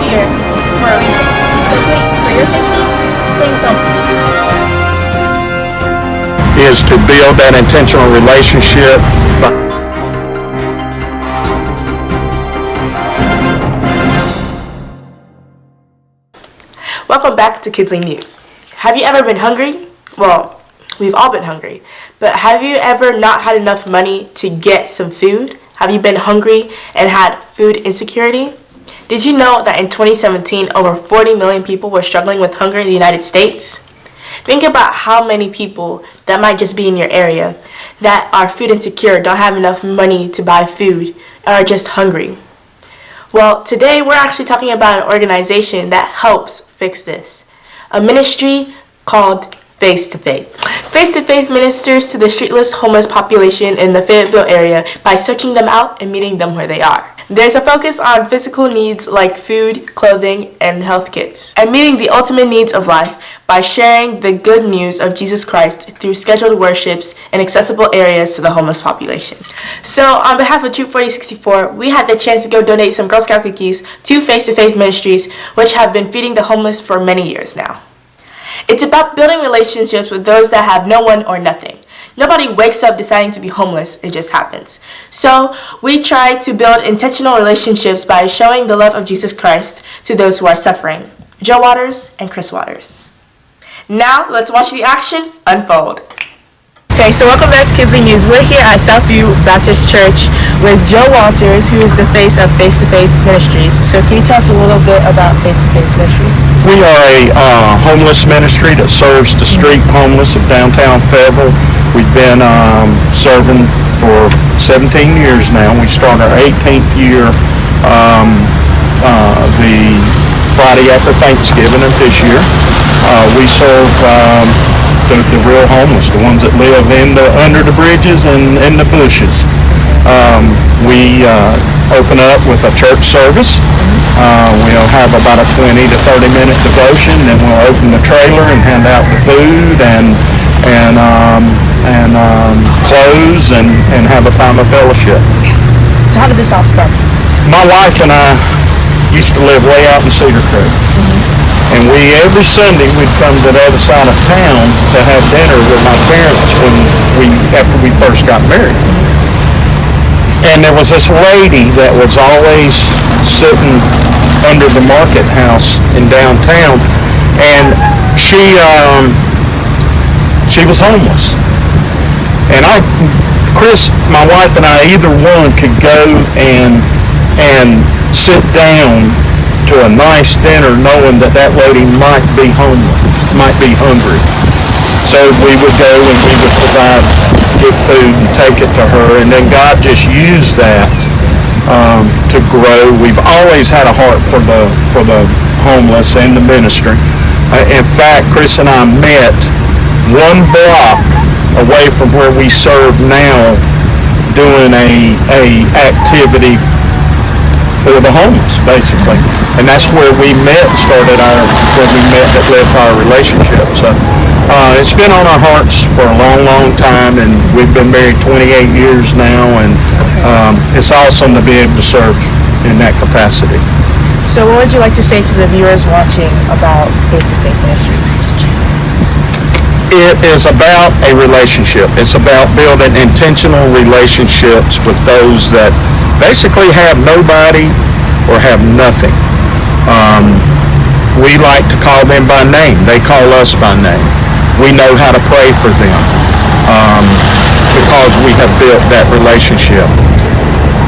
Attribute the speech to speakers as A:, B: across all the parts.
A: here for a reason. So please, for your safety, please don't.
B: Is to build that intentional relationship.
C: Welcome back to Kidsley News. Have you ever been hungry? Well, we've all been hungry. But have you ever not had enough money to get some food? Have you been hungry and had food insecurity? Did you know that in 2017, over 40 million people were struggling with hunger in the United States? Think about how many people that might just be in your area that are food insecure, don't have enough money to buy food, or are just hungry. Well, today we're actually talking about an organization that helps fix this. A ministry called Face to Faith. Face to Faith ministers to the streetless homeless population in the Fayetteville area by searching them out and meeting them where they are. There's a focus on physical needs like food, clothing, and health kits, and meeting the ultimate needs of life by sharing the good news of Jesus Christ through scheduled worships in accessible areas to the homeless population. So on behalf of Troop 4064, we had the chance to go donate some Girl Scout cookies to Face to Faith Ministries, which have been feeding the homeless for many years now. It's about building relationships with those that have no one or nothing. Nobody wakes up deciding to be homeless, it just happens. So we try to build intentional relationships by showing the love of Jesus Christ to those who are suffering. Joe Waters and Chris Waters. Now let's watch the action unfold. Okay, so welcome back to Kidsley News. We're here at Southview Baptist Church with Joe Walters, who is the face of Face to Faith Ministries. So can you tell us a little bit about Face to Faith Ministries?
B: We are a homeless ministry that serves the street homeless of downtown Fayetteville. We've been serving for 17 years now. We start our 18th year the Friday after Thanksgiving of this year. We serve the real homeless, the ones that live under the bridges and in the bushes. We open up with a church service. We'll have about a 20 to 30 minute devotion, then we'll open the trailer and hand out the food and close and have a time of fellowship.
C: So how did this all start?
B: My wife and I used to live way out in Cedar Creek. And every Sunday we'd come to the other side of town to have dinner with my parents after we first got married. And there was this lady that was always sitting under the market house in downtown, and she was homeless. And Chris, my wife and I, either one could go and sit down to a nice dinner knowing that lady might be homeless, might be hungry. So we would go and we would provide good food and take it to her, and then God just used that to grow. We've always had a heart for the homeless and the ministry. In fact, Chris and I met one block away from where we serve now, doing a activity for the homeless, basically. And that's where we met, that led to our relationship. So it's been on our hearts for a long, long time, and we've been married 28 years now, and it's awesome to be able to serve in that capacity.
C: So what would you like to say to the viewers watching about Face to Faith Ministries?
B: It is about a relationship. It's about building intentional relationships with those that basically have nobody or have nothing. We like to call them by name. They call us by name. We know how to pray for them because we have built that relationship.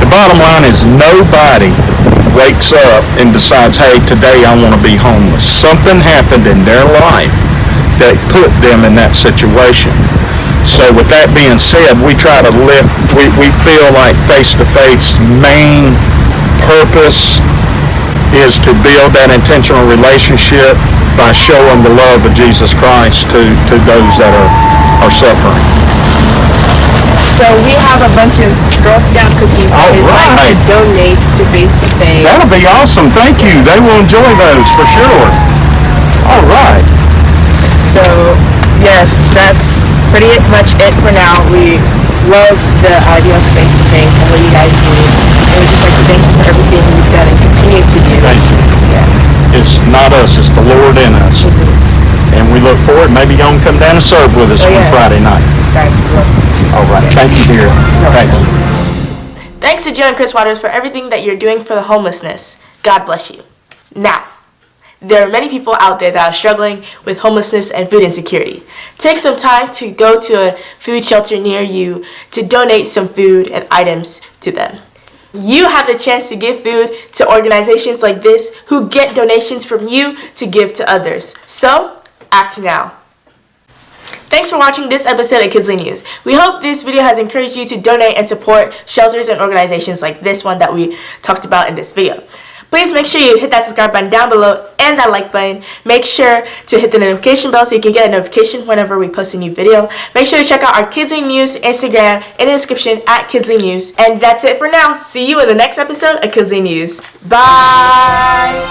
B: The bottom line is nobody wakes up and decides, hey, today I want to be homeless. Something happened in their life that put them in that situation. So with that being said, we try to we feel like Face to Faith's main purpose is to build that intentional relationship by showing the love of Jesus Christ to those that are suffering.
C: So we have a bunch of Girl Scout cookies that we'd like to donate to Face to Faith.
B: That'll be awesome. Thank you. They will enjoy those for sure. All right.
C: So yes, that's pretty much it for now. We love the idea of Face to Faith and what you guys do. And we'd just like to thank you for everything you've done and continue to do.
B: Thank you.
C: Yeah.
B: look forward. Maybe y'all can come down and serve with us on Friday night. All right. Thank you, dear. Thank you.
C: Thanks to Joe and Chris Waters for everything that you're doing for the homelessness. God bless you. Now, there are many people out there that are struggling with homelessness and food insecurity. Take some time to go to a food shelter near you to donate some food and items to them. You have the chance to give food to organizations like this who get donations from you to give to others. So, act now. Thanks for watching this episode of Kidsley News. We hope this video has encouraged you to donate and support shelters and organizations like this one that we talked about in this video. Please make sure you hit that subscribe button down below and that like button. Make sure to hit the notification bell so you can get a notification whenever we post a new video. Make sure to check out our Kidsley News Instagram in the description at Kidsley News. And that's it for now. See you in the next episode of Kidsley News. Bye!